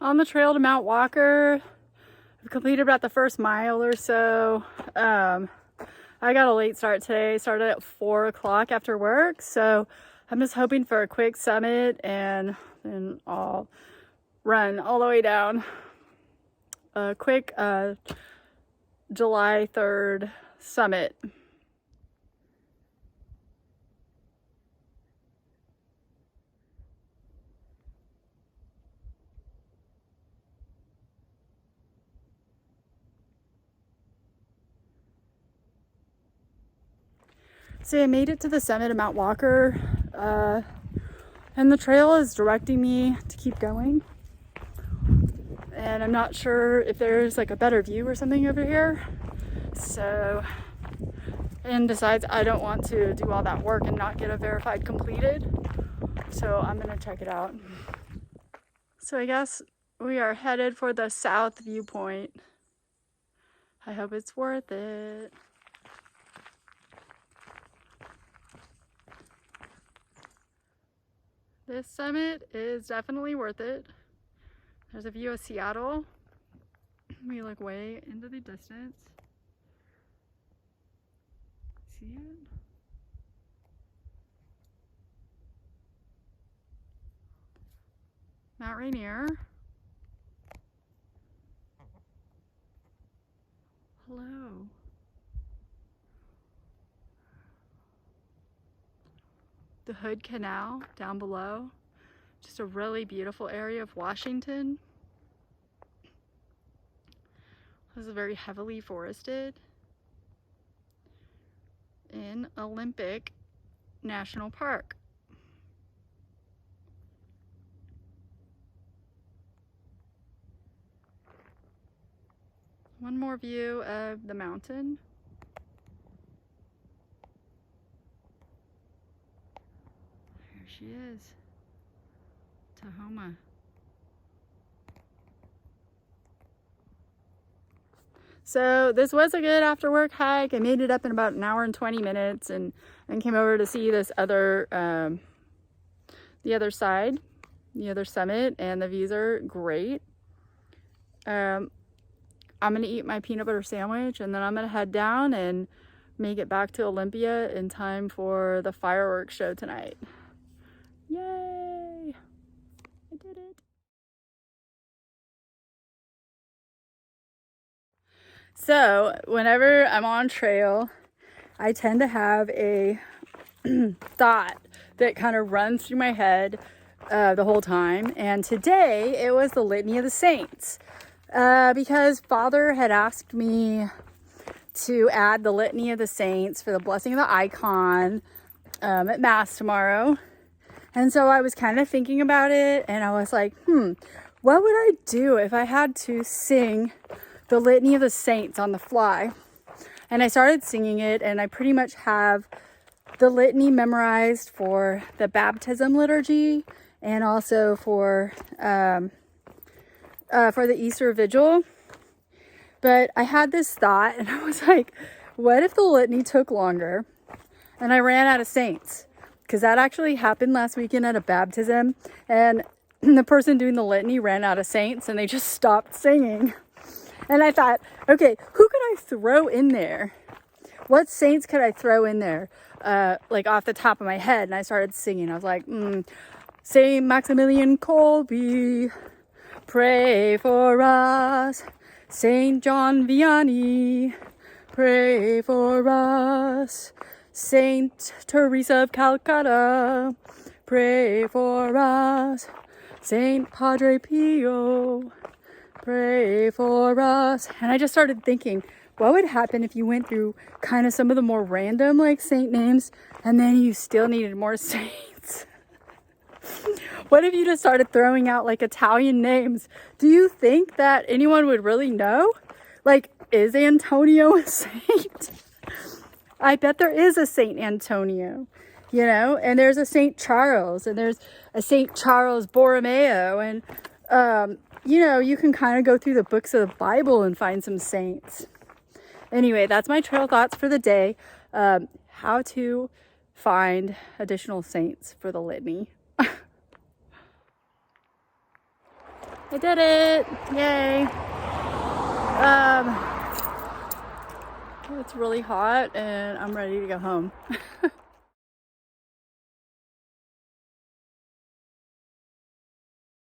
On the trail to Mount Walker. I've completed about the first mile or so. I got a late start today. Started at 4 o'clock after work, so I'm just hoping for a quick summit, and then I'll run all the way down. A quick July 3rd summit. So I made it to the summit of Mount Walker, and the trail is directing me to keep going. And I'm not sure if there's like a better view or something over here. So, and besides, I don't want to do all that work and not get a verified completed. So I'm gonna check it out. So I guess we are headed for the south viewpoint. I hope it's worth it. This summit is definitely worth it. There's a view of Seattle. We look way into the distance. See it? Mount Rainier. Hello. The Hood Canal down below. Just a really beautiful area of Washington. This is very heavily forested in Olympic National Park. One more view of the mountain. There she is, Tahoma. So this was a good after work hike. I made it up in about an hour and 20 minutes and came over to see this other, the other side, the other summit, and the views are great. I'm gonna eat my peanut butter sandwich and then I'm gonna head down and make it back to Olympia in time for the fireworks show tonight. Yay! I did it. So whenever I'm on trail, I tend to have a thought that kind of runs through my head the whole time. And today it was the Litany of the Saints. Because Father had asked me to add the Litany of the Saints for the blessing of the icon at Mass tomorrow. And so I was kind of thinking about it, and I was like, what would I do if I had to sing the Litany of the Saints on the fly? And I started singing it, and I pretty much have the litany memorized for the baptism liturgy and also for the Easter Vigil. But I had this thought, and I was like, what if the litany took longer and I ran out of saints? Because that actually happened last weekend at a baptism, and the person doing the litany ran out of saints and they just stopped singing. And I thought, okay, who could I throw in there? What saints could I throw in there? Like off the top of my head. And I started singing. I was like, Saint Maximilian Kolbe, pray for us. Saint John Vianney, pray for us. Saint Teresa of Calcutta, pray for us. Saint Padre Pio, pray for us. And I just started thinking, what would happen if you went through kind of some of the more random like saint names and then you still needed more saints? What if you just started throwing out like Italian names? Do you think that anyone would really know? Like, is Antonio a saint? I bet there is a Saint Antonio, you know, and there's a Saint Charles, and there's a Saint Charles Borromeo, and you know, you can kind of go through the books of the Bible and find some saints. Anyway, that's my trail thoughts for the day. How to find additional saints for the litany. I did it! Yay! It's really hot and I'm ready to go home.